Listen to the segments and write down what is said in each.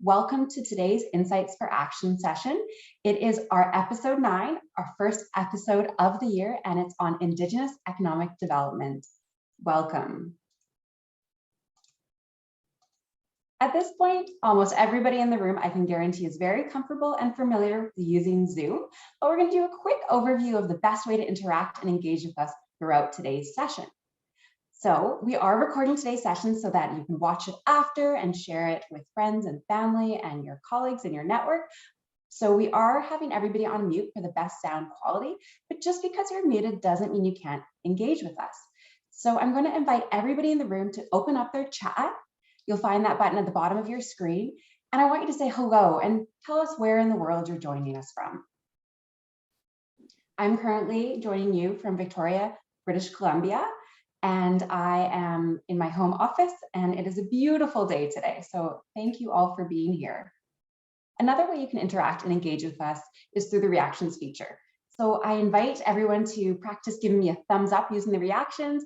Welcome to today's Insights for Action session. It is our episode 9, our first episode of the year, and it's on Indigenous economic development. Welcome. At this point, almost everybody in the room, I can guarantee, is very comfortable and familiar with using Zoom, but we're going to do a quick overview of the best way to interact and engage with us throughout today's session. So we are recording today's session so that you can watch it after and share it with friends and family and your colleagues in your network. So we are having everybody on mute for the best sound quality, but just because you're muted doesn't mean you can't engage with us. So I'm going to invite everybody in the room to open up their chat. You'll find that button at the bottom of your screen. And I want you to say hello and tell us where in the world you're joining us from. I'm currently joining you from Victoria, British Columbia. And I am in my home office, and it is a beautiful day today. So thank you all for being here. Another way you can interact and engage with us is through the reactions feature. So I invite everyone to practice giving me a thumbs up using the reactions,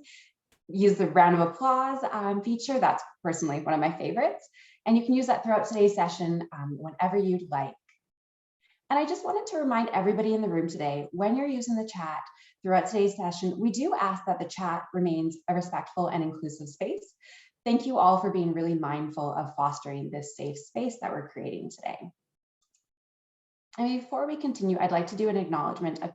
use the round of applause feature. That's personally one of my favorites. And you can use that throughout today's session whenever you'd like. And I just wanted to remind everybody in the room today, when you're using the chat throughout today's session, we do ask that the chat remains a respectful and inclusive space. Thank you all for being really mindful of fostering this safe space that we're creating today. And before we continue, I'd like to do an acknowledgement of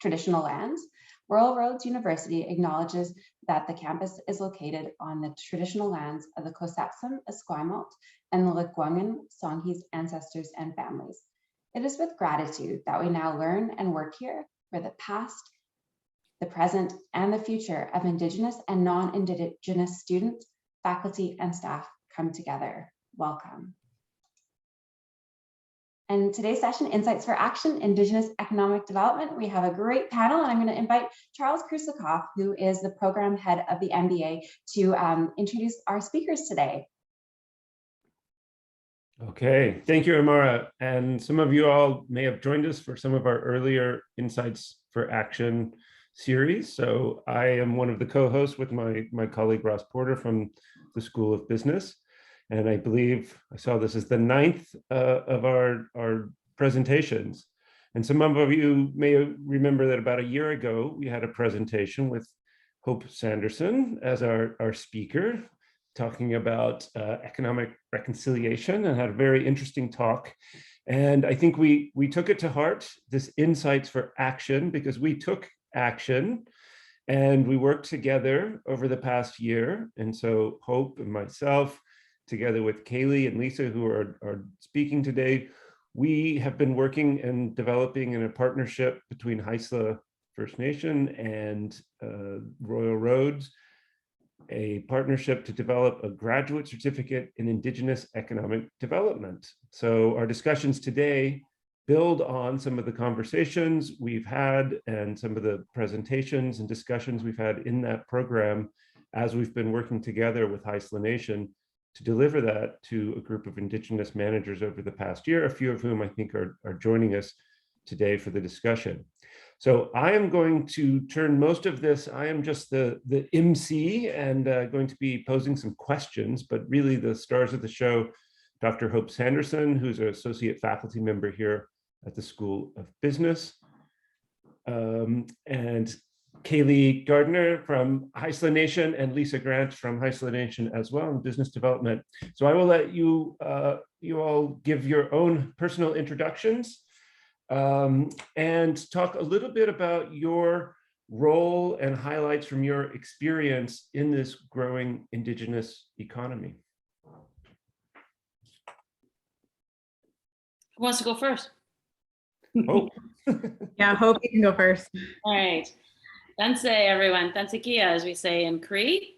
traditional lands. Royal Roads University acknowledges that the campus is located on the traditional lands of the Cossepsum, Esquimalt, and the Lekwungen Songhees ancestors and families. It is with gratitude that we now learn and work here where the past, the present, and the future of Indigenous and non-Indigenous students, faculty, and staff come together. Welcome. And today's session, Insights for Action, Indigenous Economic Development, we have a great panel, and I'm going to invite Charles Krusikoff, who is the program head of the MBA, to introduce our speakers today. Okay, thank you, Amara. And some of you all may have joined us for some of our earlier Insights for Action series. So I am one of the co-hosts with my colleague Ross Porter from the School of Business. And I believe I saw this as the 9th of our presentations. And some of you may remember that about a year ago, we had a presentation with Hope Sanderson as our speaker, talking about economic reconciliation, and had a very interesting talk. And I think we took it to heart, this Insights for Action, because we took action and we worked together over the past year. And so Hope and myself, together with Kaylee and Lisa, who are speaking today, we have been working and developing in a partnership between Haisla First Nation and Royal Roads, a partnership to develop a graduate certificate in Indigenous economic development. So our discussions today build on some of the conversations we've had and some of the presentations and discussions we've had in that program as we've been working together with Haisla Nation to deliver that to a group of Indigenous managers over the past year, a few of whom I think are joining us today for the discussion. So I am going to turn most of this, I am just the MC and going to be posing some questions, but really the stars of the show, Dr. Hope Sanderson, who's an associate faculty member here at the School of Business, and Kaylee Gardner from Haisla Nation and Lisa Grant from Haisla Nation as well in business development. So I will let you, you all give your own personal introductions and talk a little bit about your role and highlights from your experience in this growing Indigenous economy. Who wants to go first? Hope. Yeah, Hope, you can go first. All right. Tanse, everyone. Tanse kia, as we say in Cree.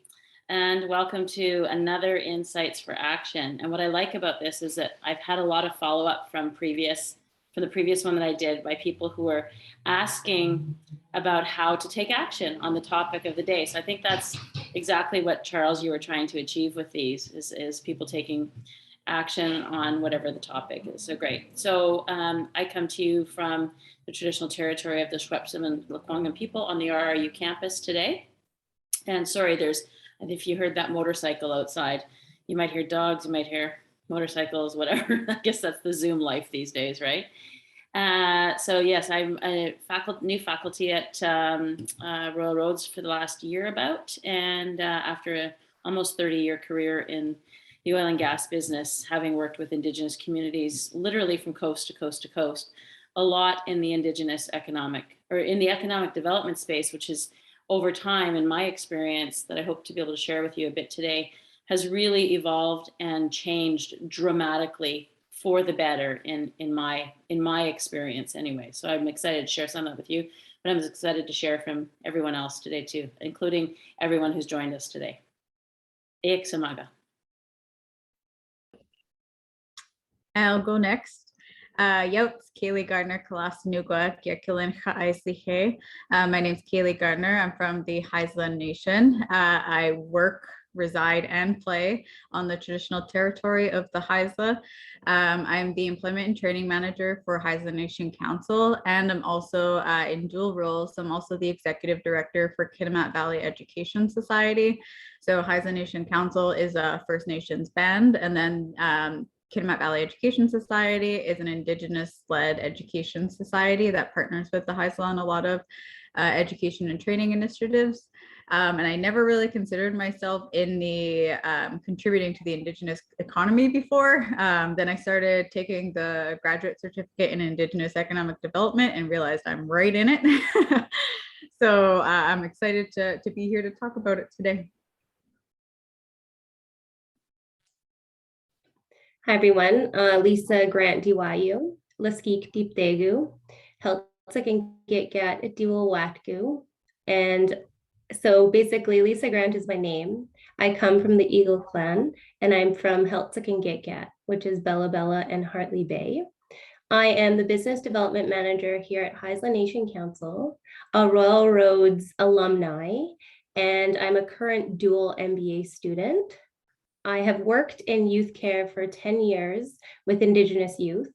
And welcome to another Insights for Action. And what I like about this is that I've had a lot of follow-up from the previous one that I did by people who are asking about how to take action on the topic of the day. So I think that's exactly what, Charles, you were trying to achieve with these, is people taking action on whatever the topic is. So great. So I come to you from the traditional territory of the Shwepsum and Lekwungen people on the RRU campus today. And sorry, if you heard that motorcycle outside, you might hear dogs, you might hear motorcycles, whatever. I guess that's the Zoom life these days, right? So yes, I'm a new faculty at Royal Roads for the last year about, and after a almost 30-year career in the oil and gas business, having worked with Indigenous communities literally from coast to coast to coast, a lot in the Indigenous economic development space, which is over time, in my experience, that I hope to be able to share with you a bit today, has really evolved and changed dramatically for the better in my experience anyway. So I'm excited to share some of that with you, but I'm excited to share from everyone else today too, including everyone who's joined us today. Samaga. I'll go next. Youtz, Kaylee Gardner, Kalasanugwa, Gyakilincha Aislihe. My name's Kaylee Gardner. I'm from the Haisla Nation. I work, reside, and play on the traditional territory of the Haisla. I'm the Employment and Training Manager for Haisla Nation Council, and I'm also in dual roles. I'm also the Executive Director for Kitimat Valley Education Society. So Haisla Nation Council is a First Nations band, and then Kitimat Valley Education Society is an Indigenous-led education society that partners with the Haisla on a lot of education and training initiatives. And I never really considered myself in the contributing to the Indigenous economy before. Then I started taking the graduate certificate in Indigenous economic development and realized I'm right in it. So I'm excited to be here to talk about it today. Hi everyone, Lisa Grant Diwayu, Laskik Deep Degu, Heltzik Gitgat Diwal Watgu. And so basically Lisa Grant is my name. I come from the Eagle clan and I'm from Heltzik Gitgat, which is Bella Bella and Hartley Bay. I am the Business Development Manager here at Haisla Nation Council, a Royal Roads alumni, and I'm a current dual MBA student. I have worked in youth care for 10 years with Indigenous youth.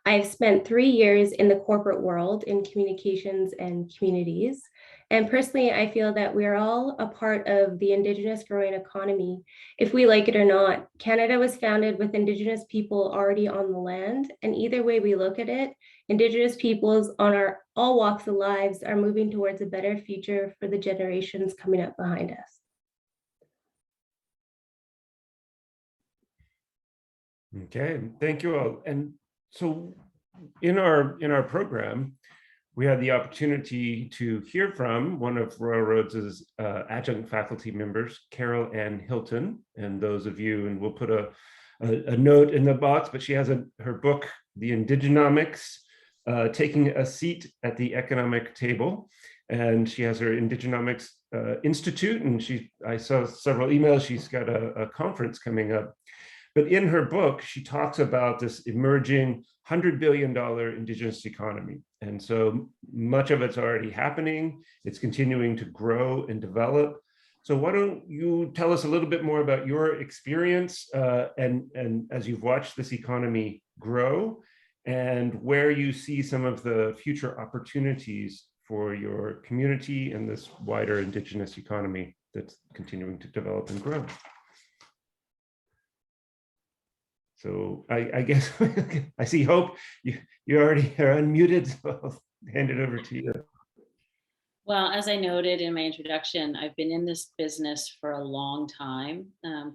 I've spent 3 years in the corporate world in communications and communities. And personally, I feel that we're all a part of the Indigenous growing economy. If we like it or not, Canada was founded with Indigenous people already on the land. And either way we look at it, Indigenous peoples on all walks of lives are moving towards a better future for the generations coming up behind us. Okay, thank you all. And so in our program, we had the opportunity to hear from one of Royal Roads' adjunct faculty members, Carol Ann Hilton. And those of you, and we'll put a note in the box, but she has her book, The Indigenomics, Taking a Seat at the Economic Table. And she has her Indigenomics Institute, and I saw several emails, she's got a conference coming up. But in her book, she talks about this emerging $100 billion Indigenous economy. And so much of it's already happening. It's continuing to grow and develop. So why don't you tell us a little bit more about your experience and as you've watched this economy grow, and where you see some of the future opportunities for your community and this wider Indigenous economy that's continuing to develop and grow. So I guess I see Hope, you already are unmuted, so I'll hand it over to you. Well, as I noted in my introduction, I've been in this business for a long time,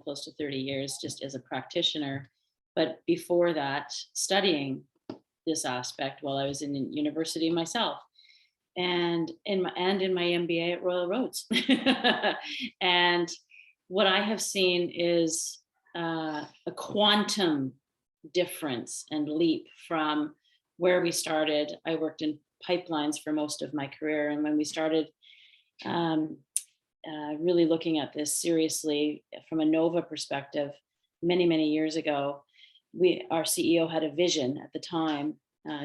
close to 30 years, just as a practitioner. But before that, studying this aspect while I was in university myself, and in my MBA at Royal Roads. And what I have seen is a quantum difference and leap from where we started. I worked in pipelines for most of my career, and when we started really looking at this seriously from a NOVA perspective many years ago, our CEO had a vision at the time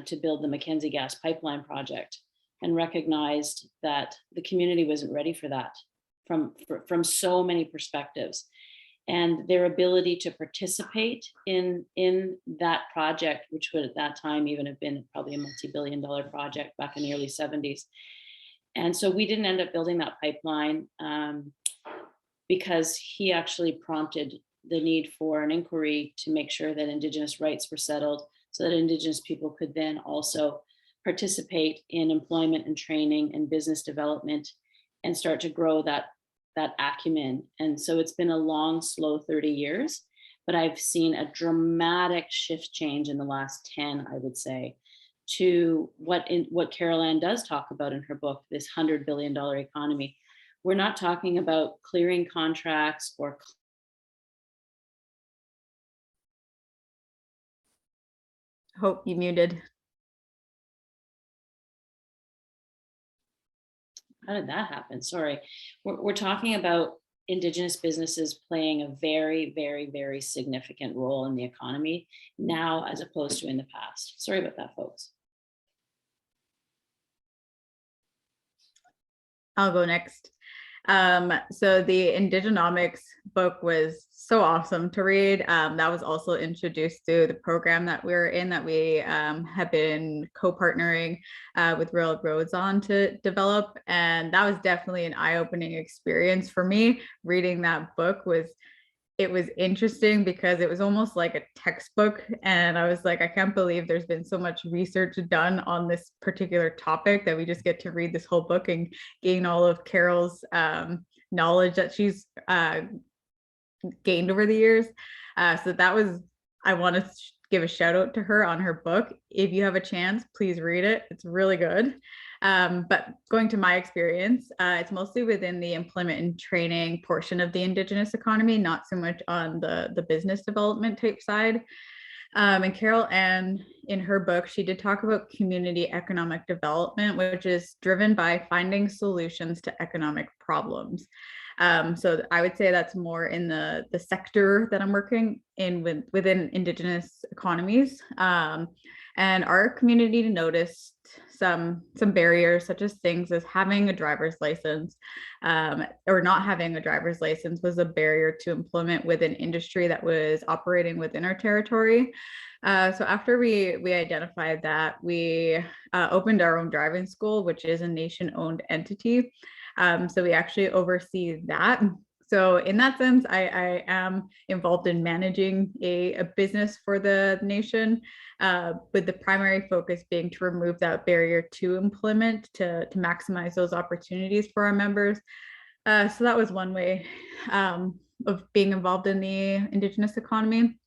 to build the Mackenzie gas pipeline project, and recognized that the community wasn't ready for that from so many perspectives. And their ability to participate in that project, which would at that time even have been probably a multi-billion-dollar project back in the early 70s. And so we didn't end up building that pipeline because he actually prompted the need for an inquiry to make sure that Indigenous rights were settled so that Indigenous people could then also participate in employment and training and business development and start to grow that acumen. And so it's been a long, slow 30 years, but I've seen a dramatic shift change in the last 10, I would say, to what Carol Ann does talk about in her book, this $100 billion economy. We're not talking about clearing contracts or Hope you muted. How did that happen? Sorry. We're talking about Indigenous businesses playing a very, very, very significant role in the economy now as opposed to in the past. Sorry about that, folks. I'll go next. So the Indigenomics book was so awesome to read. That was also introduced through the program that we're in, that we have been co-partnering with Railroads on to develop. And that was definitely an eye-opening experience for me. Reading that book was interesting because it was almost like a textbook. And I was like, I can't believe there's been so much research done on this particular topic that we just get to read this whole book and gain all of Carol's knowledge that she's gained over the years. So that was, I want to give a shout out to her on her book. If you have a chance, please read it. It's really good. But going to my experience, it's mostly within the employment and training portion of the Indigenous economy, not so much on the business development type side. And Carol Ann, in her book, she did talk about community economic development, which is driven by finding solutions to economic problems. So I would say that's more in the sector that I'm working in within Indigenous economies. And our community noticed some barriers, such as things as having a driver's license or not having a driver's license was a barrier to employment with an industry that was operating within our territory. So after we identified that, we opened our own driving school, which is a nation-owned entity. So we actually oversee that. So in that sense, I am involved in managing a business for the nation, with the primary focus being to remove that barrier to employment, to maximize those opportunities for our members. So that was one way of being involved in the Indigenous economy.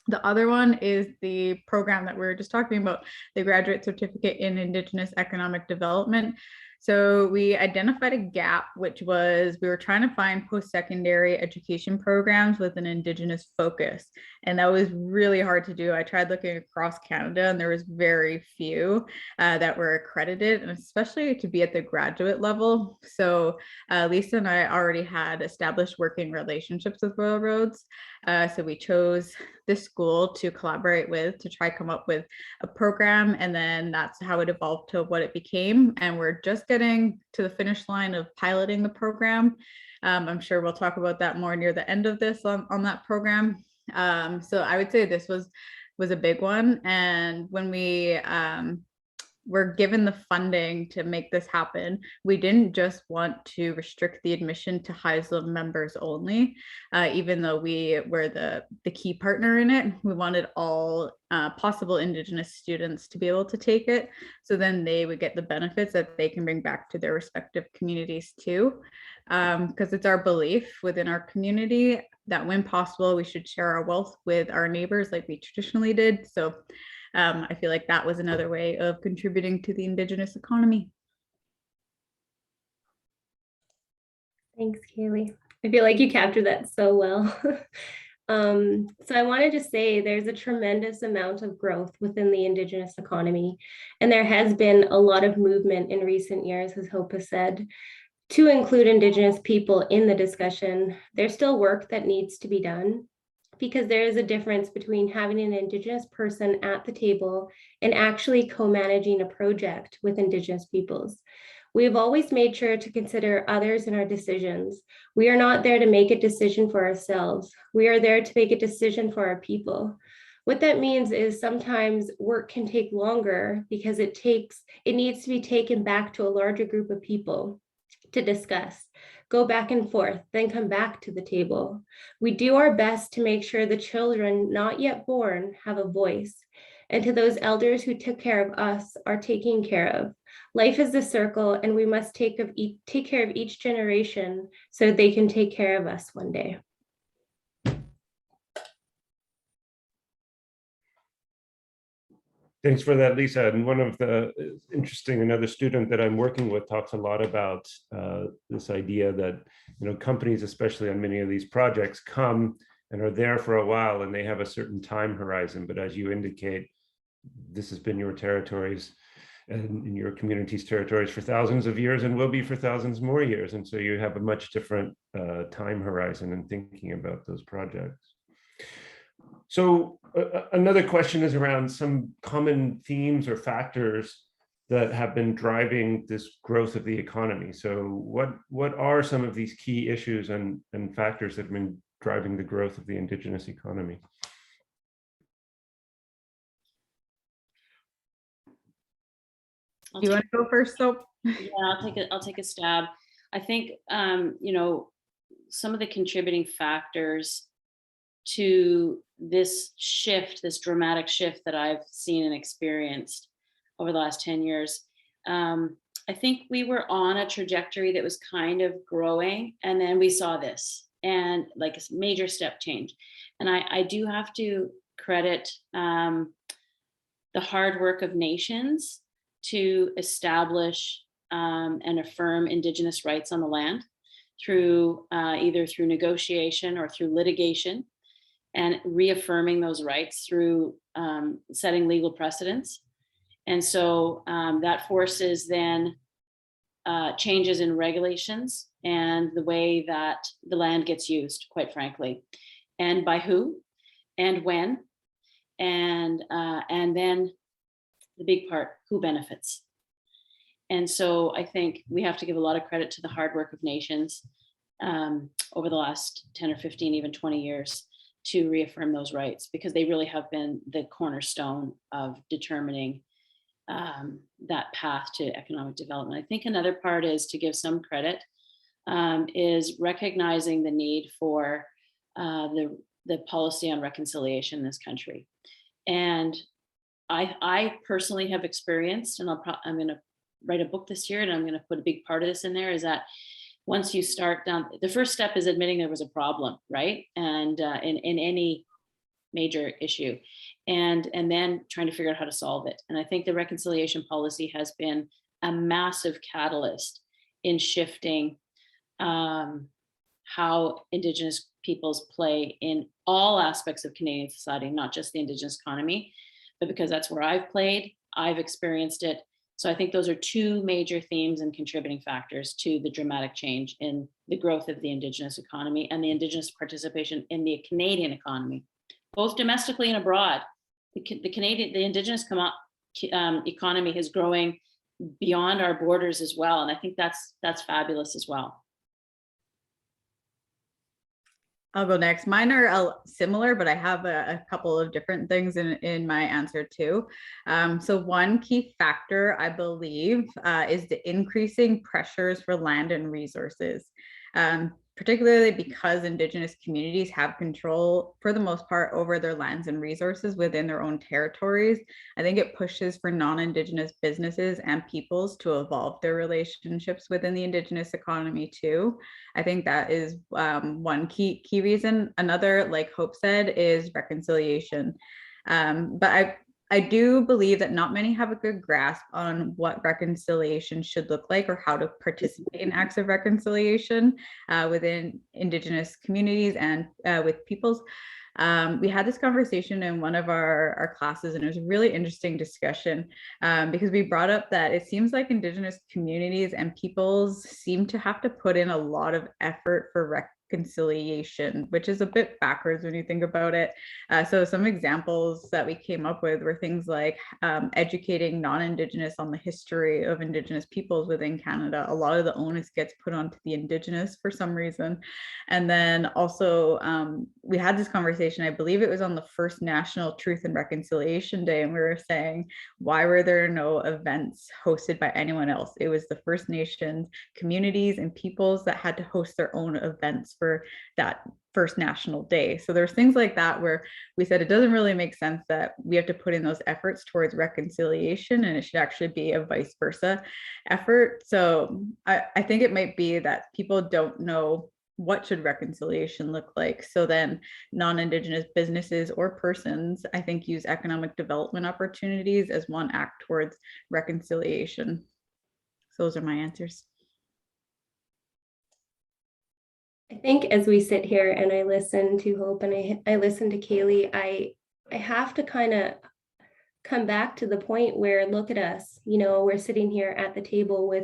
The other one is the program that we were just talking about, the Graduate Certificate in Indigenous Economic Development. So we identified a gap, which was we were trying to find post-secondary education programs with an Indigenous focus. And that was really hard to do. I tried looking across Canada and there was very few that were accredited, and especially to be at the graduate level. So Lisa and I already had established working relationships with Railroads. So we chose this school to collaborate with to try come up with a program, and then that's how it evolved to what it became. And we're just getting to the finish line of piloting the program. I'm sure we'll talk about that more near the end of this on that program. So I would say this was a big one. And when we were given the funding to make this happen, we didn't just want to restrict the admission to Haisla members only, even though we were the key partner in it. We wanted all possible Indigenous students to be able to take it, so then they would get the benefits that they can bring back to their respective communities too. Because it's our belief within our community that when possible, we should share our wealth with our neighbors like we traditionally did. So I feel like that was another way of contributing to the Indigenous economy. Thanks, Kaylee. I feel like you captured that so well. So I wanted to say there's a tremendous amount of growth within the Indigenous economy, and there has been a lot of movement in recent years, as Hope has said, to include Indigenous people in the discussion. There's still work that needs to be done, because there is a difference between having an Indigenous person at the table and actually co-managing a project with Indigenous peoples. We've always made sure to consider others in our decisions. We are not there to make a decision for ourselves. We are there to make a decision for our people. What that means is sometimes work can take longer because it needs to be taken back to a larger group of people to discuss. go back and forth, then come back to the table. We do our best to make sure the children not yet born have a voice, and to those elders who took care of us are taken care of. Life is a circle, and we must take care of each generation so they can take care of us one day. Thanks for that, Lisa. And one of the another student that I'm working with talks a lot about this idea that, companies, especially on many of these projects, come and are there for a while and they have a certain time horizon. But as you indicate, this has been your territories and in your community's territories for thousands of years and will be for thousands more years. And so you have a much different time horizon in thinking about those projects. So another question is around some common themes or factors that have been driving this growth of the economy. So what are some of these key issues and factors that have been driving the growth of the Indigenous economy? Do you want to go first, though? Yeah, I'll take a stab. I think some of the contributing factors to this shift, this dramatic shift that I've seen and experienced over the last 10 years. I think we were on a trajectory that was kind of growing, and then we saw this and like a major step change. And I do have to credit the hard work of nations to establish and affirm Indigenous rights on the land through either through negotiation or through litigation, and reaffirming those rights through setting legal precedents. And so that forces then changes in regulations and the way that the land gets used, quite frankly, and by who and when, and then the big part, who benefits. And so I think we have to give a lot of credit to the hard work of nations over the last 10 or 15, even 20 years to reaffirm those rights, because they really have been the cornerstone of determining that path to economic development. I think another part is to give some credit is recognizing the need for the policy on reconciliation in this country. And I personally have experienced, and I'm going to write a book this year, and I'm going to put a big part of this in there, is that once you start down, the first step is admitting there was a problem, right? And in any major issue, and then trying to figure out how to solve it. And I think the reconciliation policy has been a massive catalyst in shifting how Indigenous peoples play in all aspects of Canadian society, not just the Indigenous economy, but because that's where I've played, I've experienced it. So I think those are two major themes and contributing factors to the dramatic change in the growth of the Indigenous economy and the Indigenous participation in the Canadian economy, both domestically and abroad. The Indigenous economy is growing beyond our borders as well, and I think that's fabulous as well. I'll go next. Mine are similar, but I have a couple of different things in my answer too. So one key factor, I believe, is the increasing pressures for land and resources, particularly because Indigenous communities have control, for the most part, over their lands and resources within their own territories. I think it pushes for non-Indigenous businesses and peoples to evolve their relationships within the Indigenous economy too. I think that is one key reason. Another, like Hope said, is reconciliation. But I do believe that not many have a good grasp on what reconciliation should look like or how to participate in acts of reconciliation within Indigenous communities and with peoples. We had this conversation in one of our classes, and it was a really interesting discussion because we brought up that it seems like Indigenous communities and peoples seem to have to put in a lot of effort for reconciliation, which is a bit backwards when you think about it. So some examples that we came up with were things like educating non-Indigenous on the history of Indigenous peoples within Canada. A lot of the onus gets put onto the Indigenous for some reason. And then also we had this conversation, I believe it was on the first National Truth and Reconciliation Day, and we were saying, why were there no events hosted by anyone else? It was the First Nations communities and peoples that had to host their own events for that first national day. So there's things like that where we said it doesn't really make sense that we have to put in those efforts towards reconciliation, and it should actually be a vice versa effort. So I think it might be that people don't know what should reconciliation look like. So then non-Indigenous businesses or persons, I think, use economic development opportunities as one act towards reconciliation. So those are my answers. I think as we sit here and I listen to Hope and I listen to Kaylee, I have to kind of come back to the point where, look at us, we're sitting here at the table with,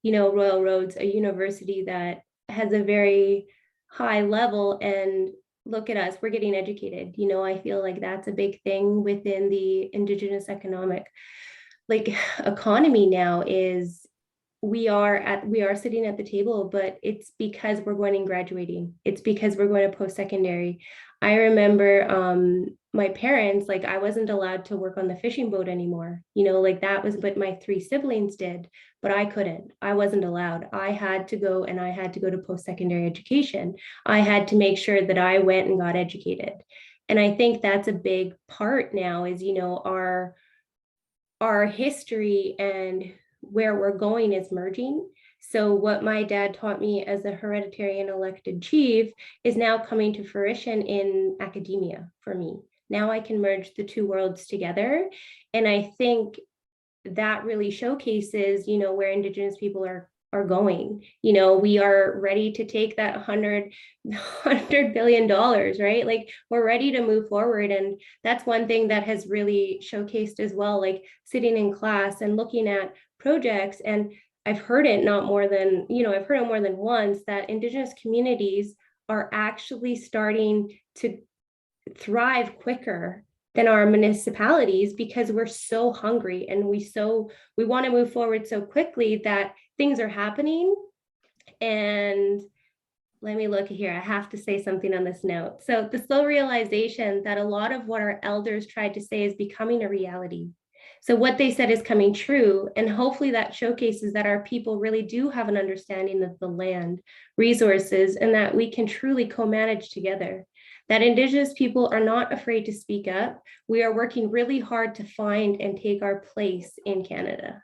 Royal Roads, a university that has a very high level, and look at us, we're getting educated. I feel like that's a big thing within the Indigenous economic economy now is we are sitting at the table, but it's because we're going and graduating. It's because we're going to post-secondary. I remember my parents, I wasn't allowed to work on the fishing boat anymore. That was what my 3 siblings did, but I couldn't. I wasn't allowed. I had to go to post-secondary education. I had to make sure that I went and got educated. And I think that's a big part now is, our history and where we're going is merging. So what my dad taught me as a hereditary and elected chief is now coming to fruition in academia for me. Now I can merge the 2 worlds together. And I think that really showcases, where Indigenous people are going. We are ready to take that $100 billion, right? We're ready to move forward. And that's one thing that has really showcased as well, sitting in class and looking at projects. And I've heard it more than once that Indigenous communities are actually starting to thrive quicker than our municipalities because we're so hungry and we want to move forward so quickly that things are happening. And let me look here. I have to say something on this note. So the slow realization that a lot of what our elders tried to say is becoming a reality. So what they said is coming true. And hopefully that showcases that our people really do have an understanding of the land, resources, and that we can truly co-manage together. That Indigenous people are not afraid to speak up. We are working really hard to find and take our place in Canada.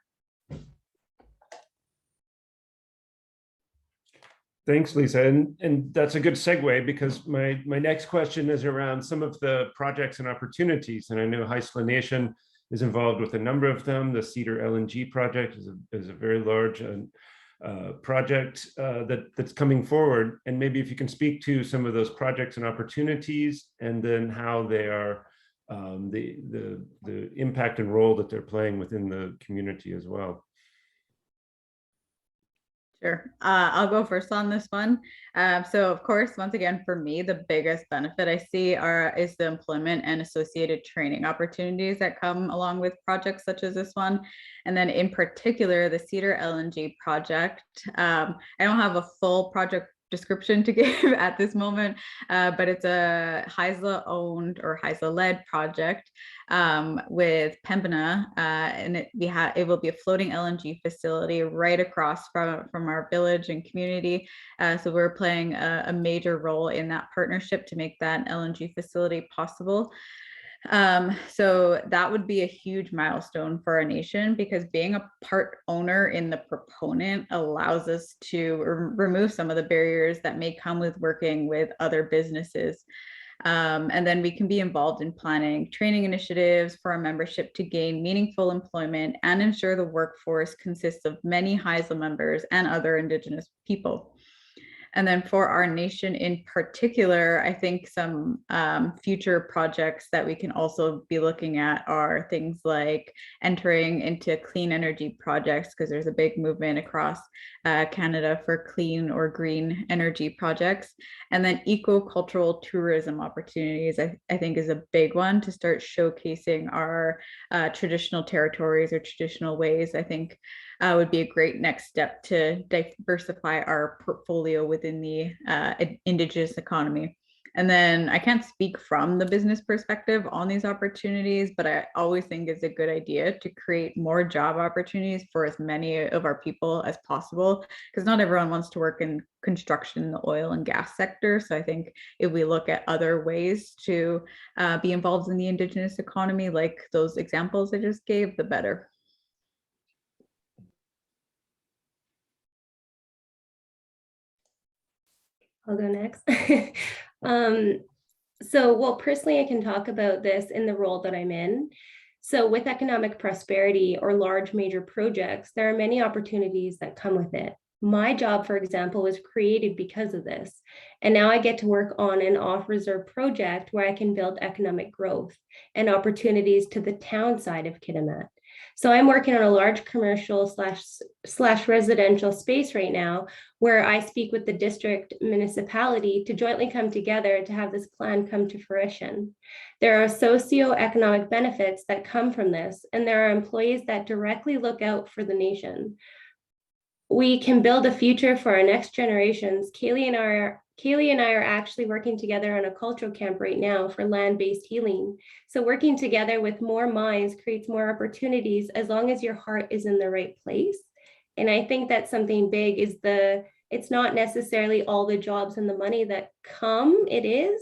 Thanks, Lisa. And that's a good segue because my next question is around some of the projects and opportunities. And I know Haisla Nation is involved with a number of them. The Cedar LNG project is a very large project that's coming forward. And maybe if you can speak to some of those projects and opportunities, and then how they are the impact and role that they're playing within the community as well. Sure. I'll go first on this one. So of course, once again, for me, the biggest benefit I see is the employment and associated training opportunities that come along with projects such as this one. And then in particular, the Cedar LNG project. I don't have a full project description to give at this moment, but it's a Haisla owned or Haisla led project with Pembina, and it will be a floating LNG facility right across from our village and community. So we're playing a major role in that partnership to make that LNG facility possible. So that would be a huge milestone for our nation, because being a part owner in the proponent allows us to remove some of the barriers that may come with working with other businesses. And then we can be involved in planning training initiatives for our membership to gain meaningful employment and ensure the workforce consists of many Haisla members and other Indigenous people. And then for our nation in particular, I think some future projects that we can also be looking at are things like entering into clean energy projects, because there's a big movement across Canada for clean or green energy projects. And then eco-cultural tourism opportunities, I think, is a big one to start showcasing our traditional territories or traditional ways. I think would be a great next step to diversify our portfolio within the Indigenous economy. And then I can't speak from the business perspective on these opportunities, but I always think it's a good idea to create more job opportunities for as many of our people as possible, because not everyone wants to work in construction, the oil and gas sector. So I think if we look at other ways to be involved in the Indigenous economy, like those examples I just gave, the better. I'll go next. Well, personally, I can talk about this in the role that I'm in. So with economic prosperity or large major projects, there are many opportunities that come with it. My job, for example, was created because of this. And now I get to work on an off-reserve project where I can build economic growth and opportunities to the town side of Kitimat. So I'm working on a large commercial slash residential space right now, where I speak with the district municipality to jointly come together to have this plan come to fruition. There are socioeconomic benefits that come from this, and there are employees that directly look out for the nation. We can build a future for our next generations. Kaylee and I are actually working together on a cultural camp right now for land-based healing. So working together with more minds creates more opportunities as long as your heart is in the right place. And I think that's something big is it's not necessarily all the jobs and the money that come, it is,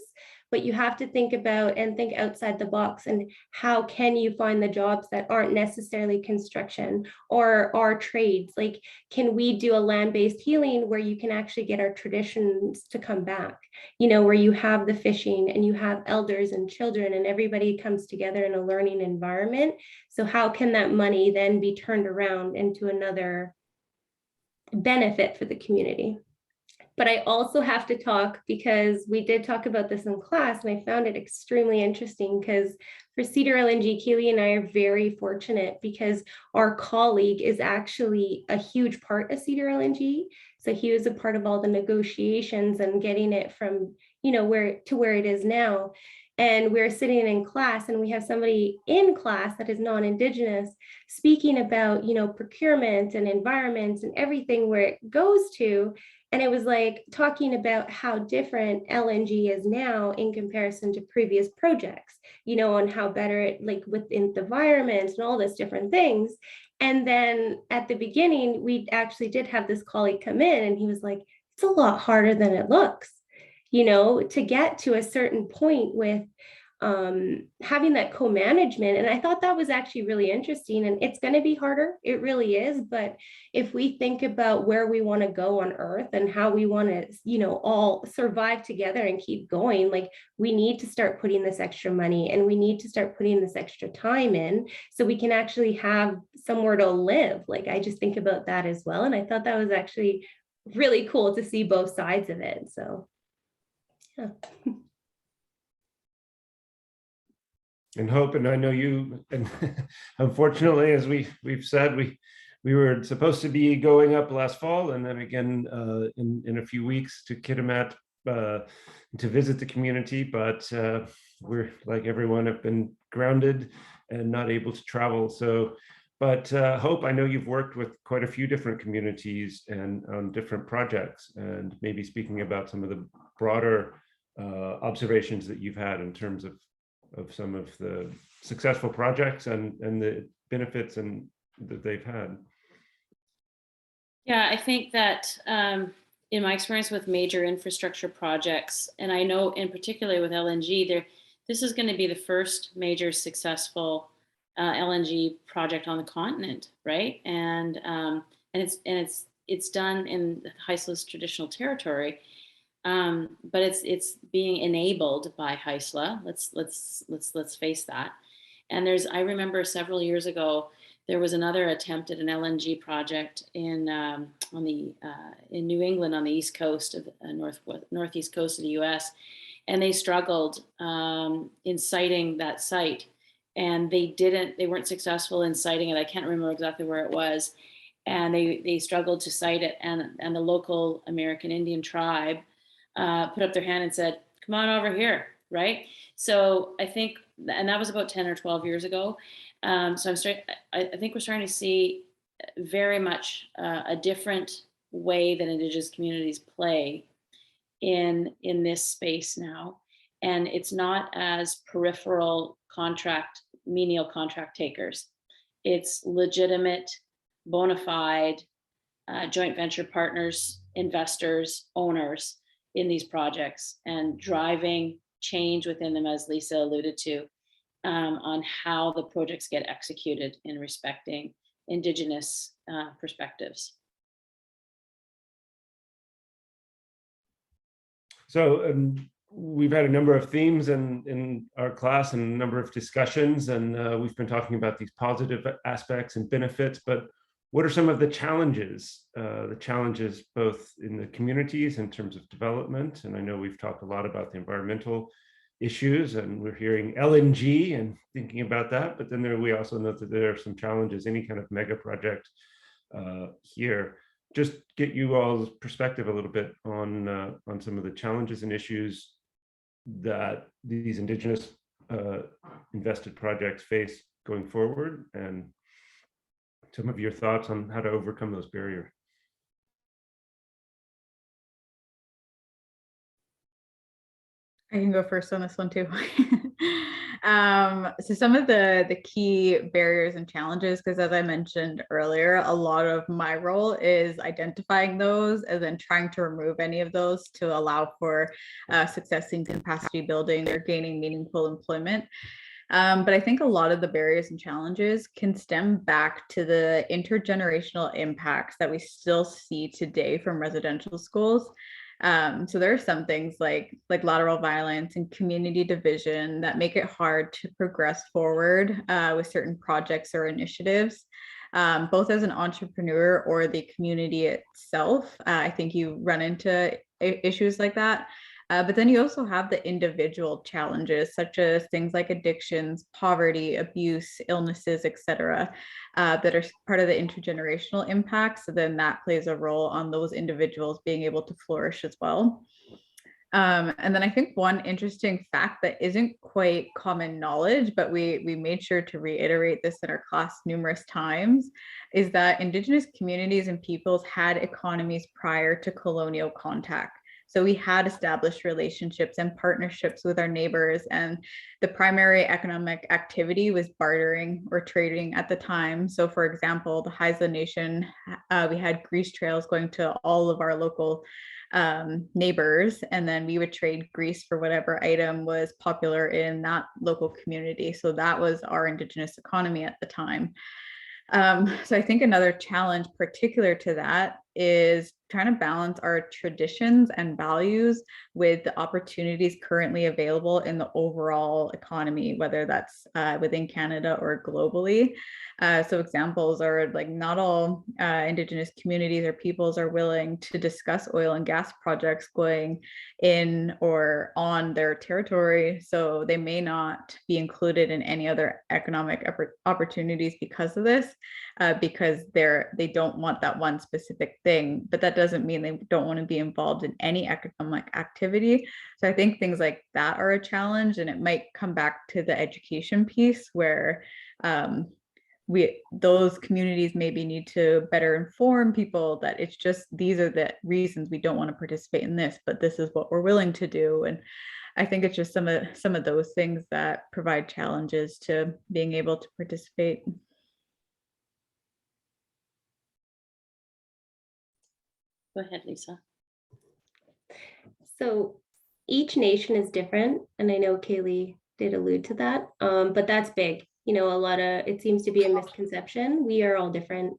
but you have to think about and think outside the box and how can you find the jobs that aren't necessarily construction or our trades? Like, can we do a land-based healing where you can actually get our traditions to come back, where you have the fishing and you have elders and children and everybody comes together in a learning environment. So how can that money then be turned around into another benefit for the community? But I also have to talk, because we did talk about this in class and I found it extremely interesting, because for Cedar LNG, Keely and I are very fortunate because our colleague is actually a huge part of Cedar LNG. So he was a part of all the negotiations and getting it from, where it is now. And we're sitting in class and we have somebody in class that is non-Indigenous speaking about, procurement and environment and everything where it goes to. And it was like talking about how different LNG is now in comparison to previous projects, on how better it, like within the environment and all this different things. And then at the beginning, we actually did have this colleague come in and he was like, it's a lot harder than it looks, to get to a certain point with having that co-management. And I thought that was actually really interesting, and it's going to be harder. It really is. But if we think about where we want to go on Earth and how we want to, all survive together and keep going, like we need to start putting this extra money and we need to start putting this extra time in so we can actually have somewhere to live. Like I just think about that as well. And I thought that was actually really cool to see both sides of it. So, yeah. And Hope, and I know you, and unfortunately, as we've said, we were supposed to be going up last fall, and then again in a few weeks to Kitimat to visit the community, but we're, like everyone, have been grounded and not able to travel. So, but Hope, I know you've worked with quite a few different communities and on different projects, and maybe speaking about some of the broader observations that you've had in terms of some of the successful projects and the benefits that they've had. Yeah, I think that in my experience with major infrastructure projects, and I know in particular with LNG, this is going to be the first major successful LNG project on the continent, right? And it's done in Haisla traditional territory. But it's being enabled by Haisla. Let's face that. And I remember several years ago, there was another attempt at an LNG project in New England on the east coast of northeast coast of the U.S., and they struggled in siting that site, and they weren't successful in siting it. I can't remember exactly where it was, and they struggled to site it, and the local American Indian tribe put up their hand and said, "Come on over here," right? So I think, and that was about 10 or 12 years ago. So I think we're starting to see very much a different way that Indigenous communities play in this space now, and it's not as peripheral menial contract takers. It's legitimate, bona fide joint venture partners, investors, owners in these projects, and driving change within them, as Lisa alluded to, on how the projects get executed in respecting Indigenous perspectives. So we've had a number of themes in our class and a number of discussions, and we've been talking about these positive aspects and benefits, but what are some of the challenges both in the communities in terms of development? And I know we've talked a lot about the environmental issues, and we're hearing LNG and thinking about that, but then we also know that there are some challenges, any kind of mega project here. Just get you all's perspective a little bit on some of the challenges and issues that these Indigenous invested projects face going forward, and some of your thoughts on how to overcome those barriers. I can go first on this one too. So some of the key barriers and challenges, because as I mentioned earlier, a lot of my role is identifying those and then trying to remove any of those to allow for success in capacity building or gaining meaningful employment. But I think a lot of the barriers and challenges can stem back to the intergenerational impacts that we still see today from residential schools. So there are some things like lateral violence and community division that make it hard to progress forward with certain projects or initiatives, both as an entrepreneur or the community itself. I think you run into issues like that. But then you also have the individual challenges, such as things like addictions, poverty, abuse, illnesses, etc., that are part of the intergenerational impacts. So then that plays a role on those individuals being able to flourish as well. And then I think one interesting fact that isn't quite common knowledge, but we made sure to reiterate this in our class numerous times, is that Indigenous communities and peoples had economies prior to colonial contact. So we had established relationships and partnerships with our neighbors, and the primary economic activity was bartering or trading at the time. So for example, the Haisla Nation, we had grease trails going to all of our local neighbors, and then we would trade grease for whatever item was popular in that local community. So that was our Indigenous economy at the time. So I think another challenge particular to that is trying to balance our traditions and values with the opportunities currently available in the overall economy, whether that's within Canada or globally. So examples are like not all Indigenous communities or peoples are willing to discuss oil and gas projects going in or on their territory. So they may not be included in any other economic opportunities because of this, because they don't want that one specific thing. But that doesn't mean they don't want to be involved in any economic activity. So I think things like that are a challenge, and it might come back to the education piece where those communities maybe need to better inform people that it's just, these are the reasons we don't want to participate in this, but this is what we're willing to do. And I think it's just some of those things that provide challenges to being able to participate. Go ahead, Lisa. So each nation is different, and I know Kaylee did allude to that, but that's big. You know, it seems to be a misconception. We are all different.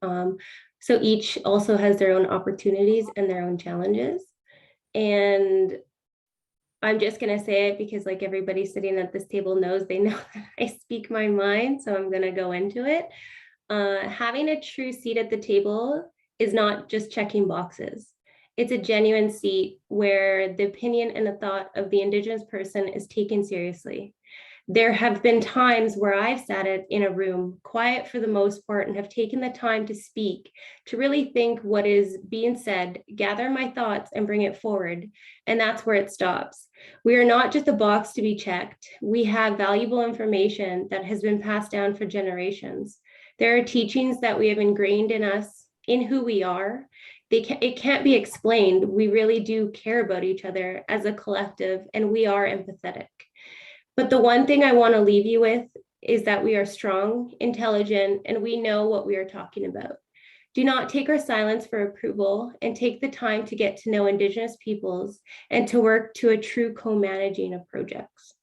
So each also has their own opportunities and their own challenges. And I'm just going to say it because like everybody sitting at this table knows, they know that I speak my mind. So I'm going to go into it. having a true seat at the table is not just checking boxes. It's a genuine seat where the opinion and the thought of the Indigenous person is taken seriously. There have been times where I've sat in a room, quiet for the most part, and have taken the time to speak, to really think what is being said, gather my thoughts, and bring it forward. And that's where it stops. We are not just a box to be checked. We have valuable information that has been passed down for generations. There are teachings that we have ingrained in us, in who we are. It can't be explained. We really do care about each other as a collective, and we are empathetic. But the one thing I want to leave you with is that we are strong, intelligent, and we know what we are talking about. Do not take our silence for approval, and take the time to get to know Indigenous peoples and to work to a true co-managing of projects.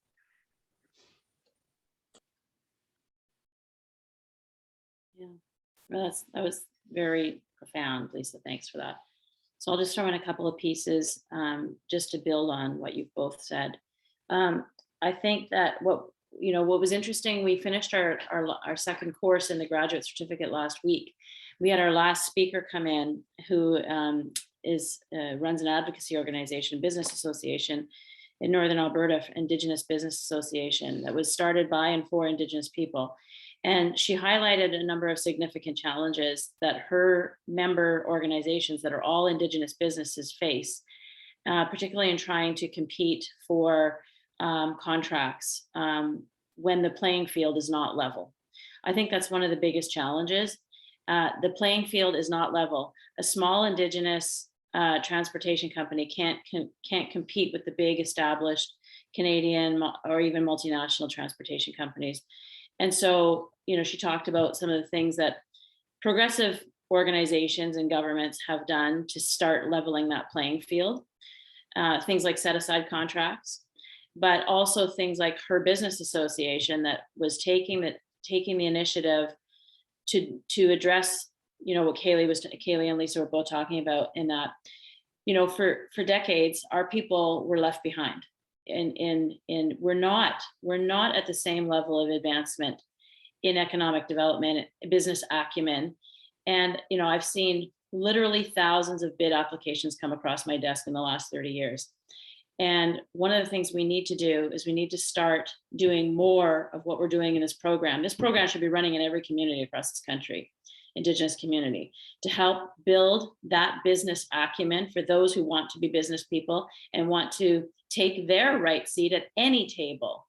Yeah, well, that was very profound, Lisa. Thanks for that. So I'll just throw in a couple of pieces just to build on what you've both said. I think that what was interesting, we finished our second course in the graduate certificate last week. We had our last speaker come in who runs an advocacy organization, business association in Northern Alberta, Indigenous Business Association, that was started by and for Indigenous people. And she highlighted a number of significant challenges that her member organizations that are all Indigenous businesses face, particularly in trying to compete for contracts when the playing field is not level. I think that's one of the biggest challenges. The playing field is not level. A small Indigenous transportation company can't compete with the big established Canadian or even multinational transportation companies. And so, she talked about some of the things that progressive organizations and governments have done to start leveling that playing field. Things like set aside contracts, but also things like her business association that was taking the initiative to address, what Kaylee and Lisa were both talking about, in that, for decades, our people were left behind. And we're not at the same level of advancement in economic development, business acumen. And, I've seen literally thousands of bid applications come across my desk in the last 30 years. And one of the things we need to do is we need to start doing more of what we're doing in this program. This program should be running in every community across this country, Indigenous community, to help build that business acumen for those who want to be business people and want to take their right seat at any table.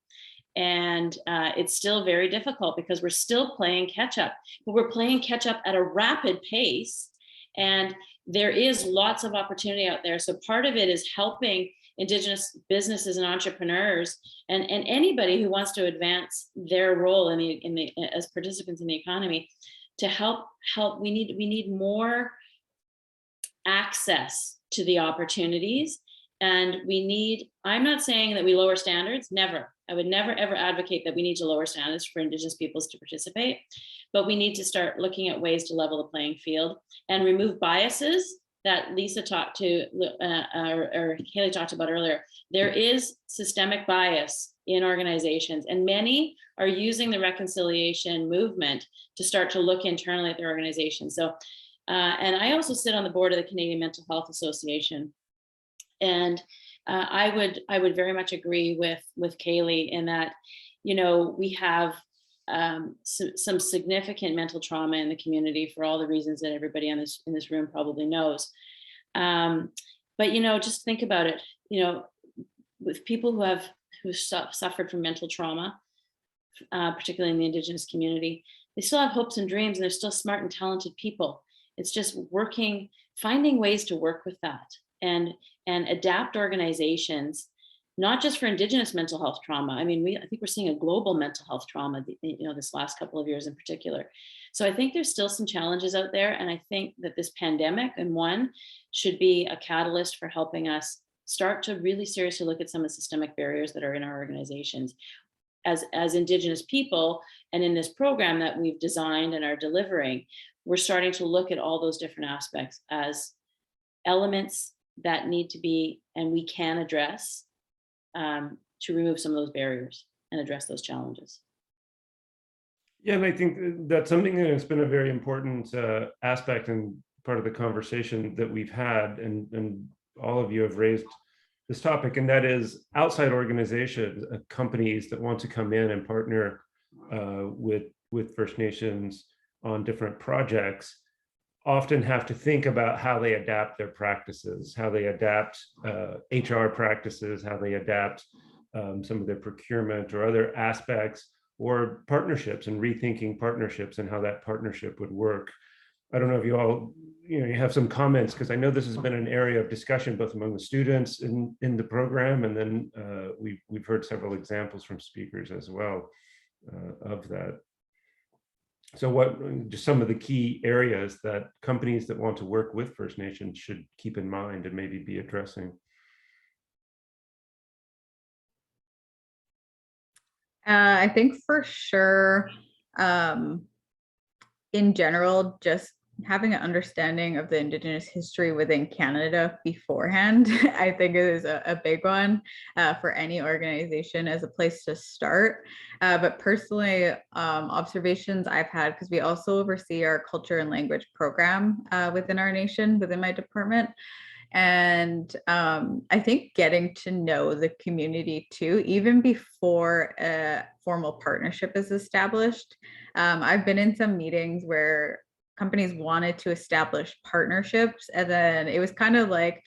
And it's still very difficult because we're still playing catch up, but we're playing catch up at a rapid pace. And there is lots of opportunity out there. So part of it is helping Indigenous businesses and entrepreneurs and anybody who wants to advance their role as participants in the economy to help. We need more access to the opportunities. And I'm not saying that we lower standards, never. I would never, ever advocate that we need to lower standards for Indigenous peoples to participate, but we need to start looking at ways to level the playing field and remove biases that Lisa talked to, or Kaylee talked about earlier. There is systemic bias in organizations, and many are using the reconciliation movement to start to look internally at their organization. So, and I also sit on the board of the Canadian Mental Health Association. And I would very much agree with Kaylee in that, we have some significant mental trauma in the community for all the reasons that everybody in this room probably knows. But just think about it. With people who suffered from mental trauma, particularly in the Indigenous community, they still have hopes and dreams, and they're still smart and talented people. It's just finding ways to work with that and adapt organizations, not just for Indigenous mental health trauma. I mean, I think we're seeing a global mental health trauma, this last couple of years in particular. So I think there's still some challenges out there. And I think that this pandemic, and one, should be a catalyst for helping us start to really seriously look at some of the systemic barriers that are in our organizations. As Indigenous people, and in this program that we've designed and are delivering, we're starting to look at all those different aspects as elements that need to be, and we can address to remove some of those barriers and address those challenges. Yeah, and I think that's something that's been a very important aspect and part of the conversation that we've had, and all of you have raised this topic, and that is outside organizations, companies that want to come in and partner with First Nations on different projects often have to think about how they adapt their practices, how they adapt HR practices, how they adapt some of their procurement or other aspects, or partnerships, and rethinking partnerships and how that partnership would work. I don't know if you all, you have some comments, because I know this has been an area of discussion both among the students in the program, and then we've heard several examples from speakers as well of that. So what, just some of the key areas that companies that want to work with First Nations should keep in mind and maybe be addressing? I think for sure, in general, just having an understanding of the Indigenous history within Canada beforehand, I think is a big one for any organization as a place to start. But personally, observations I've had, because we also oversee our culture and language program within our nation, within my department. And I think getting to know the community too, even before a formal partnership is established. I've been in some meetings where companies wanted to establish partnerships, and then it was kind of like,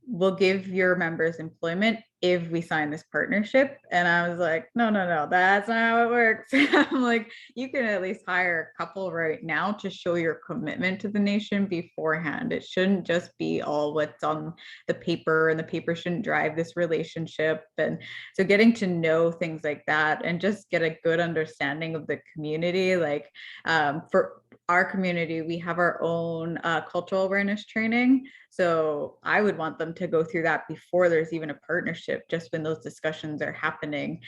we'll give your members employment if we sign this partnership. And I was like, no, that's not how it works. I'm like, you can at least hire a couple right now to show your commitment to the nation beforehand. It shouldn't just be all what's on the paper, and the paper shouldn't drive this relationship. And so getting to know things like that and just get a good understanding of the community. Like for our community, we have our own cultural awareness training. So I would want them to go through that before there's even a partnership, just when those discussions are happening,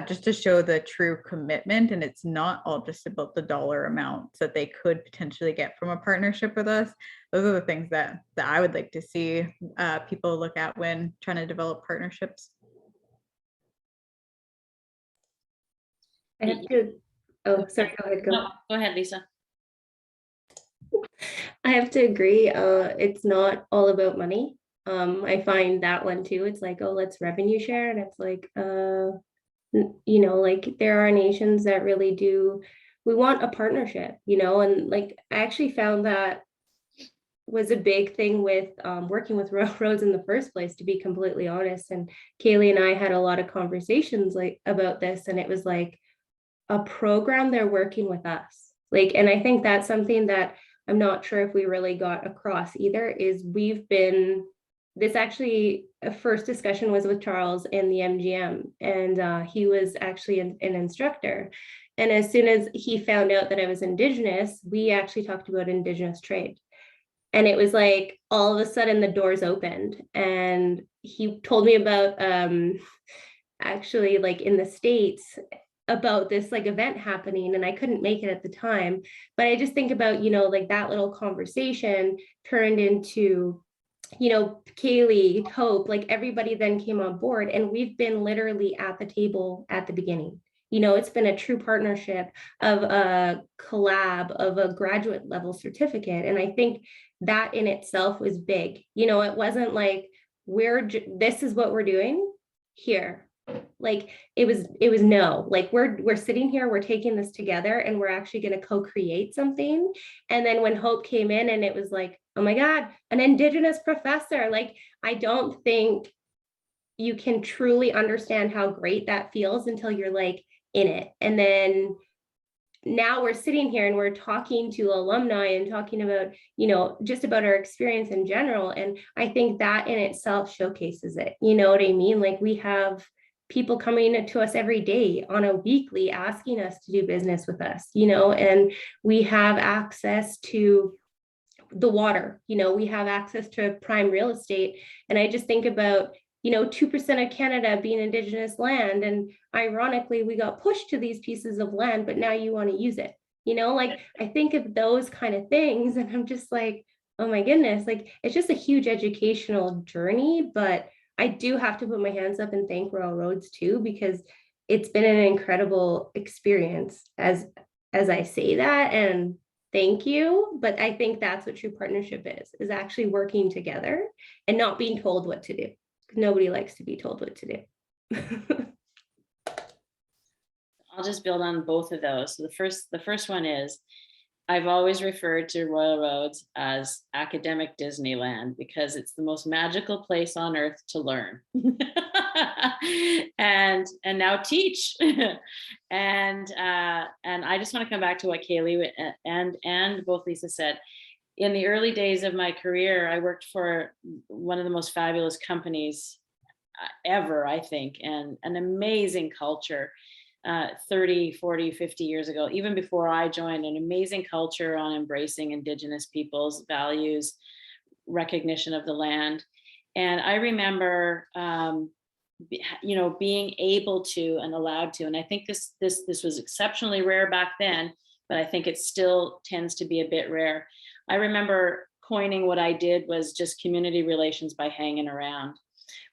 just to show the true commitment. And it's not all just about the dollar amounts that they could potentially get from a partnership with us. Those are the things that I would like to see people look at when trying to develop partnerships. I have to, oh, sorry, go ahead. No, go ahead, Lisa. I have to agree. It's not all about money. I find that one too. It's like, oh, let's revenue share. And it's like, like there are nations that really do, we want a partnership, and like, I actually found that was a big thing with working with railroads in the first place, to be completely honest. And Kaylee and I had a lot of conversations like about this, and it was like a program, they're working with us. Like, and I think that's something that I'm not sure if we really got across either, is this actually, a first discussion was with Charles in the MGM, and he was actually an instructor. And as soon as he found out that I was Indigenous, we actually talked about Indigenous trade. And it was like, all of a sudden the doors opened, and he told me about actually, like in the States, about this like event happening, and I couldn't make it at the time. But I just think about, like that little conversation turned into, Kaylee, Hope, like everybody then came on board, and we've been literally at the table at the beginning. It's been a true partnership of a collab, of a graduate level certificate. And I think that in itself was big. It wasn't like, this is what we're doing here. Like it was no, like we're sitting here, we're taking this together, and we're actually going to co-create something. And then when Hope came in, and it was like, oh my God, an Indigenous professor, like I don't think you can truly understand how great that feels until you're like in it. And then now we're sitting here and we're talking to alumni and talking about, just about our experience in general. And I think that in itself showcases it. You know what I mean? Like we have people coming to us every day on a weekly asking us to do business with us, and we have access to the water, we have access to prime real estate. And I just think about, 2% of Canada being Indigenous land. And ironically, we got pushed to these pieces of land, but now you want to use it. Like I think of those kind of things, and I'm just like, oh my goodness, like it's just a huge educational journey. But I do have to put my hands up and thank Royal Roads too, because it's been an incredible experience as as I say that, and thank you. But I think that's what true partnership is actually working together and not being told what to do. Nobody likes to be told what to do. I'll just build on both of those. So the first one is, I've always referred to Royal Roads as academic Disneyland because it's the most magical place on earth to learn and now teach. and I just want to come back to what Kaylee and both Lisa said. In the early days of my career, I worked for one of the most fabulous companies ever, I think, and an amazing culture. 30, 40, 50 years ago, even before I joined, an amazing culture on embracing Indigenous peoples' values, recognition of the land. And I remember, being able to and allowed to, and I think this was exceptionally rare back then, but I think it still tends to be a bit rare. I remember coining what I did was just community relations by hanging around.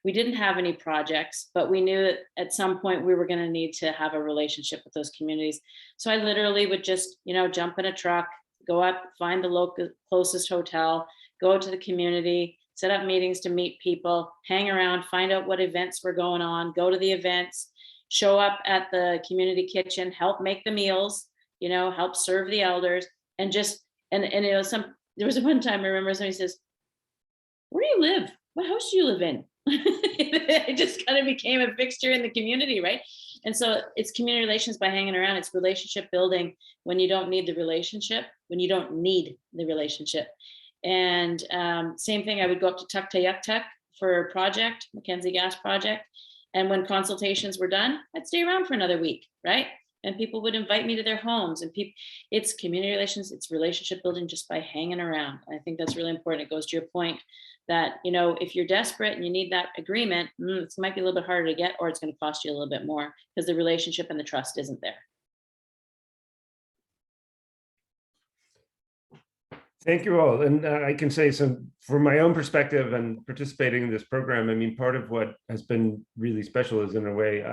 We didn't have any projects, but we knew that at some point we were going to need to have a relationship with those communities. So I literally would just, jump in a truck, go up, find the closest hotel, go to the community, set up meetings to meet people, hang around, find out what events were going on, go to the events, show up at the community kitchen, help make the meals, help serve the elders, and there was one time I remember somebody says, "Where do you live? What house do you live in?" It just kind of became a fixture in the community, right? And so it's community relations by hanging around. It's relationship building when you don't need the relationship, And same thing, I would go up to Tuktoyaktuk for a project, Mackenzie Gas project. And when consultations were done, I'd stay around for another week, right? And people would invite me to their homes, and it's community relations, it's relationship building just by hanging around. I think that's really important. It goes to your point that, if you're desperate and you need that agreement, it might be a little bit harder to get, or it's going to cost you a little bit more because the relationship and the trust isn't there. Thank you all. And I can say from my own perspective and participating in this program, I mean, part of what has been really special is, in a way,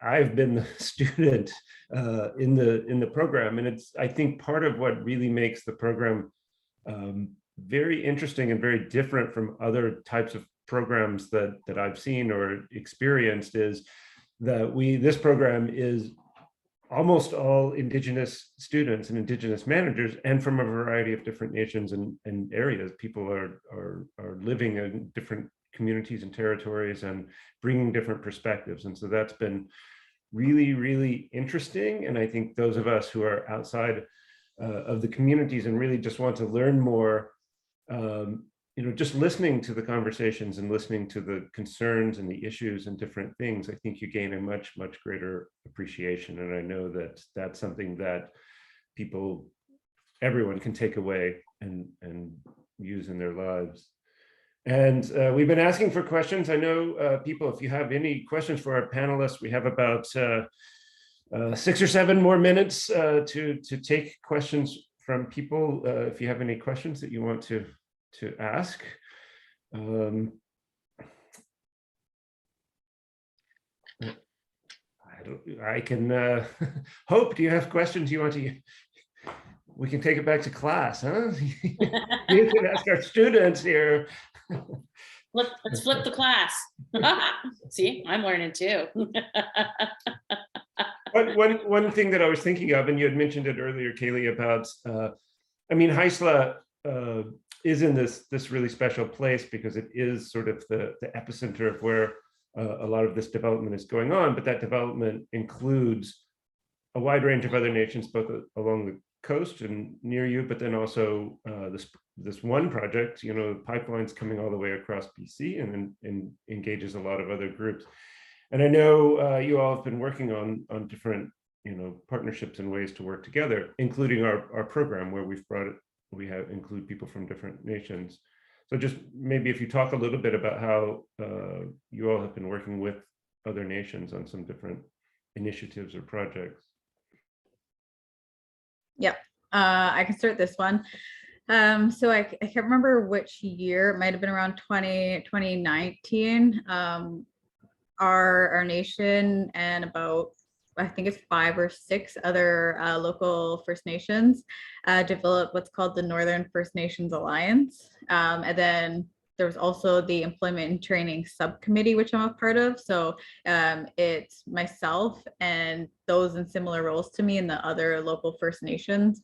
I've been the student in the program. And it's, I think, part of what really makes the program very interesting and very different from other types of programs that I've seen or experienced is that this program is almost all Indigenous students and Indigenous managers, and from a variety of different nations and areas. People are living in different communities and territories and bringing different perspectives. And so that's been really, really interesting. And I think those of us who are outside of the communities and really just want to learn more, just listening to the conversations and listening to the concerns and the issues and different things, I think you gain a much, much greater appreciation. And I know that that's something that everyone can take away and use in their lives. And we've been asking for questions. I know people, if you have any questions for our panelists, we have about 6 or 7 more minutes to take questions from people. If you have any questions that you want to ask. I can Hope, do you have questions you want to? We can take it back to class, huh? You can ask our students here. Let's flip the class. See, I'm learning too. One thing that I was thinking of, and you had mentioned it earlier, Kaylee, about Haisla is in this really special place because it is sort of the epicenter of where a lot of this development is going on, but that development includes a wide range of other nations, both along the coast and near you, but then also this one project, pipelines coming all the way across BC and engages a lot of other groups. And I know you all have been working on different partnerships and ways to work together, including our program where we include people from different nations. So just maybe if you talk a little bit about how you all have been working with other nations on some different initiatives or projects. Yep, I can start this one. So I can't remember which year, it might have been around 2019. Our nation and about I think it's 5 or 6 other local First Nations, developed what's called the Northern First Nations Alliance. And then there's also the Employment and Training Subcommittee, which I'm a part of. So it's myself and those in similar roles to me and the other local First Nations.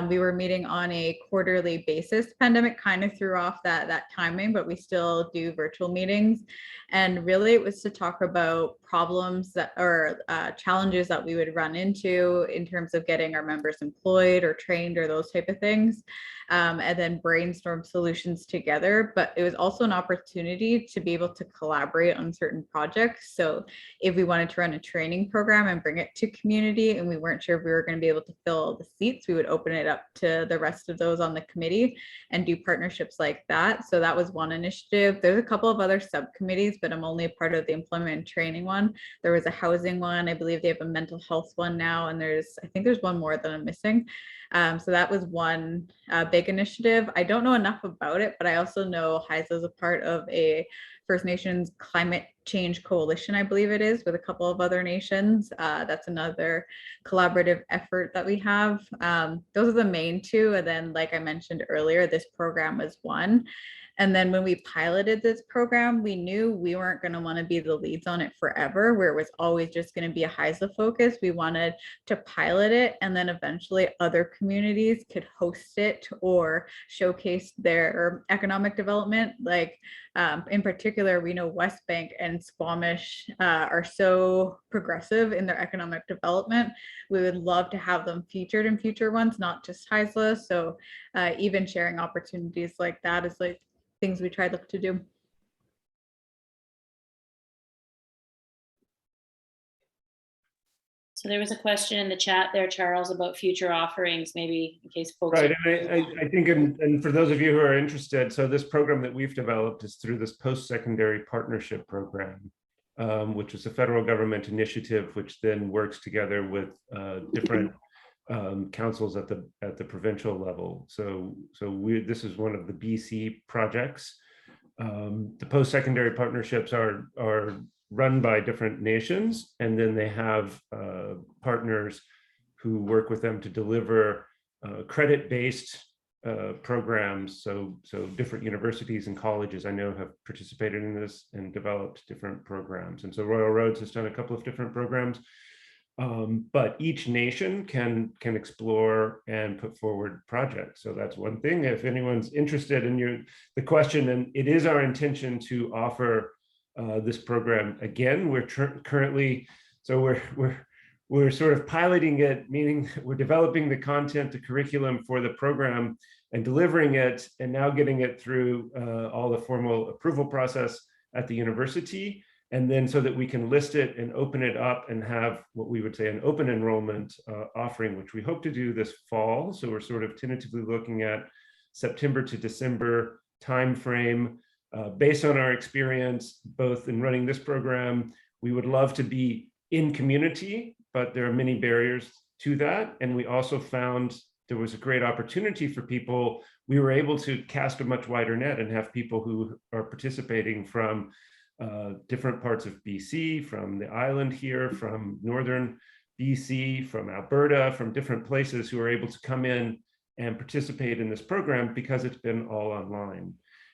We were meeting on a quarterly basis. Pandemic kind of threw off that timing, but we still do virtual meetings. And really it was to talk about problems that or challenges that we would run into in terms of getting our members employed or trained or those type of things. And then brainstorm solutions together. But it was also an opportunity to be able to collaborate on certain projects. So if we wanted to run a training program and bring it to community and we weren't sure if we were going to be able to fill the seats, we would open it up to the rest of those on the committee and do partnerships like that. So that was one initiative. There's a couple of other subcommittees, but I'm only a part of the employment and training one. There was a housing one. I believe they have a mental health one now. And I think there's one more that I'm missing. So that was one big initiative. I don't know enough about it, but I also know Haisla is a part of a First Nations Climate Change Coalition, I believe it is, with a couple of other nations. That's another collaborative effort that we have. Those are the main two. And then, like I mentioned earlier, this program was one. And then when we piloted this program, we knew we weren't going to want to be the leads on it forever, where it was always just going to be a Haisla focus. We wanted to pilot it, and then eventually other communities could host it or showcase their economic development. Like in particular, we know West Bank and Squamish are so progressive in their economic development. We would love to have them featured in future ones, not just Haisla. So even sharing opportunities like that is like things we try to do. So there was a question in the chat there, Charles, about future offerings, maybe in case folks. Right, and I think, and for those of you who are interested, so this program that we've developed is through this post-secondary partnership program, which is a federal government initiative, which then works together with different councils at the provincial level. So this is one of the BC projects. The post-secondary partnerships are run by different nations, and then they have partners who work with them to deliver credit-based programs. So different universities and colleges I know have participated in this and developed different programs. And so Royal Roads has done a couple of different programs. But each nation can explore and put forward projects. So that's one thing. If anyone's interested in the question, and it is our intention to offer this program again. We're currently, so we're sort of piloting it, meaning we're developing the content, the curriculum for the program and delivering it, and now getting it through all the formal approval process at the university. And then so that we can list it and open it up and have what we would say an open enrollment offering, which we hope to do this fall. So we're sort of tentatively looking at September to December timeframe. Based on our experience, both in running this program, we would love to be in community, but there are many barriers to that. And we also found there was a great opportunity for people. We were able to cast a much wider net and have people who are participating from different parts of BC, from the island here, from northern BC, from Alberta, from different places who are able to come in and participate in this program because it's been all online.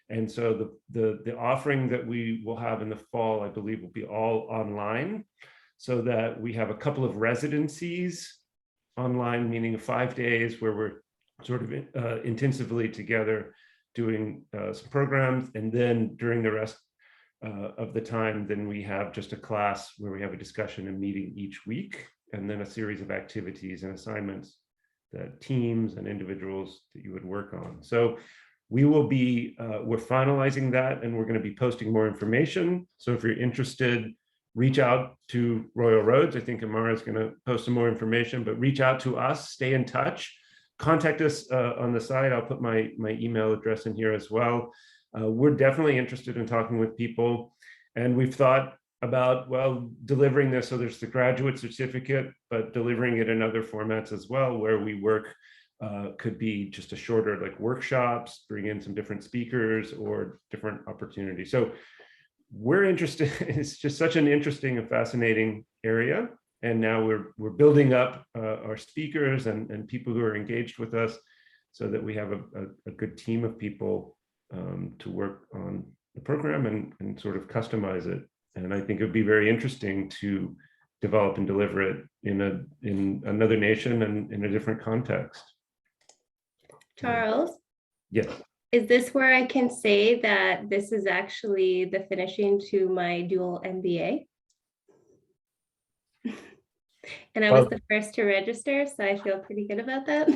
And so the offering that we will have in the fall, I believe, will be all online, so that we have a couple of residencies online, meaning 5 days where we're sort of intensively together doing some programs. And then during the rest of the time, then we have just a class where we have a discussion and meeting each week, and then a series of activities and assignments that teams and individuals that you would work on. So we will be, we're finalizing that, and we're going to be posting more information. So if you're interested, reach out to Royal Roads. I think Amara is going to post some more information, but reach out to us, stay in touch, contact us on the site. I'll put my email address in here as well. We're definitely interested in talking with people, and we've thought about, well, delivering this. So there's the graduate certificate, but delivering it in other formats as well, where we work could be just a shorter, like workshops, bring in some different speakers or different opportunities. So we're interested. It's just such an interesting and fascinating area. And now we're building up our speakers and people who are engaged with us so that we have a good team of people to work on the program and sort of customize it. And I think it would be very interesting to develop and deliver it in another nation and in a different context. Charles, Yes. is this where I can say that this is actually the finishing to my dual MBA? And I was the first to register, so I feel pretty good about that.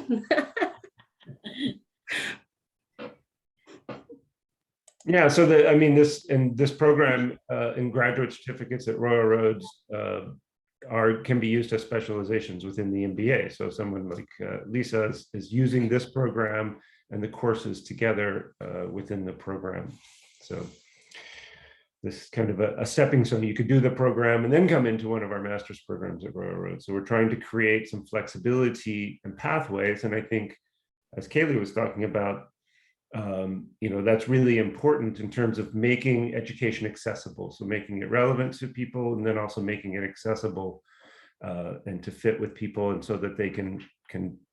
Yeah, so this program in graduate certificates at Royal Roads can be used as specializations within the MBA. So someone like Lisa is using this program and the courses together within the program. So this is kind of a stepping stone. You could do the program and then come into one of our master's programs at Royal Roads. So we're trying to create some flexibility and pathways. And I think, as Kaylee was talking about, that's really important in terms of making education accessible. So making it relevant to people and then also making it accessible and to fit with people, and so that they can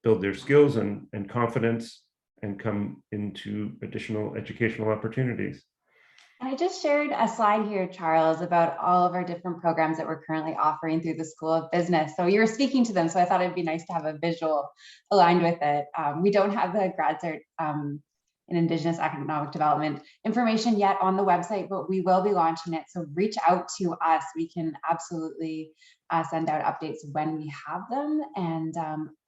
build their skills and confidence and come into additional educational opportunities. I just shared a slide here, Charles, about all of our different programs that we're currently offering through the School of Business. So you were speaking to them, so I thought it'd be nice to have a visual aligned with it. We don't have the grad cert in Indigenous economic development information yet on the website, but we will be launching it. So reach out to us. We can absolutely send out updates when we have them. And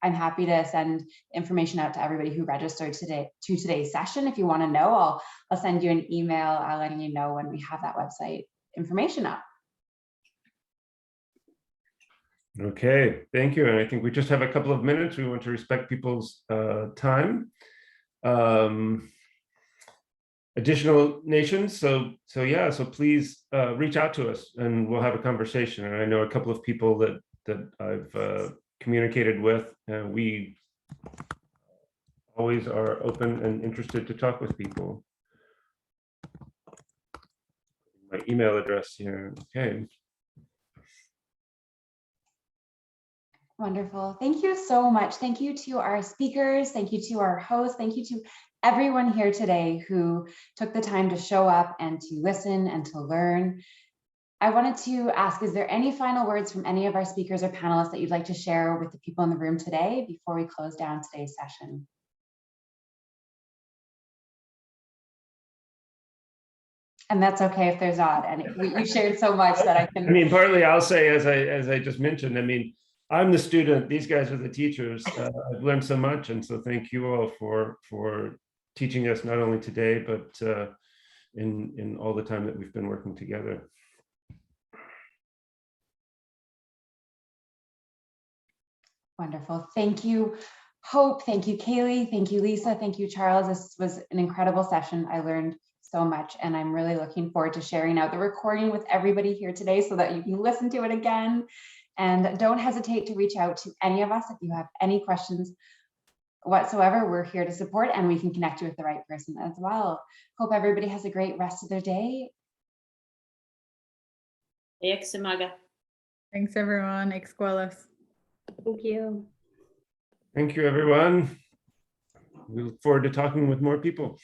I'm happy to send information out to everybody who registered to today's session. If you want to know, I'll send you an email letting you know when we have that website information up. Okay, thank you. And I think we just have a couple of minutes. We want to respect people's time. Additional nations, so please reach out to us and we'll have a conversation. And I know a couple of people that I've communicated with, and we always are open and interested to talk with people. My email address here. Okay. Wonderful. Thank you so much. Thank you to our speakers. Thank you to our hosts. Thank you to everyone here today who took the time to show up and to listen and to learn. I wanted to ask, is there any final words from any of our speakers or panelists that you'd like to share with the people in the room today before we close down today's session? And that's okay if there's not. And you shared so much that I can. I mean, partly I'll say, as I just mentioned, I mean, I'm the student, these guys are the teachers. I've learned so much. And so thank you all for teaching us not only today, but in all the time that we've been working together. Wonderful. Thank you, Hope. Thank you, Kaylee. Thank you, Lisa. Thank you, Charles. This was an incredible session. I learned so much, and I'm really looking forward to sharing out the recording with everybody here today so that you can listen to it again. And don't hesitate to reach out to any of us if you have any questions whatsoever. We're here to support, and we can connect you with the right person as well. Hope everybody has a great rest of their day. Thanks, everyone. Escuelas. Thank you. Thank you, everyone. We look forward to talking with more people.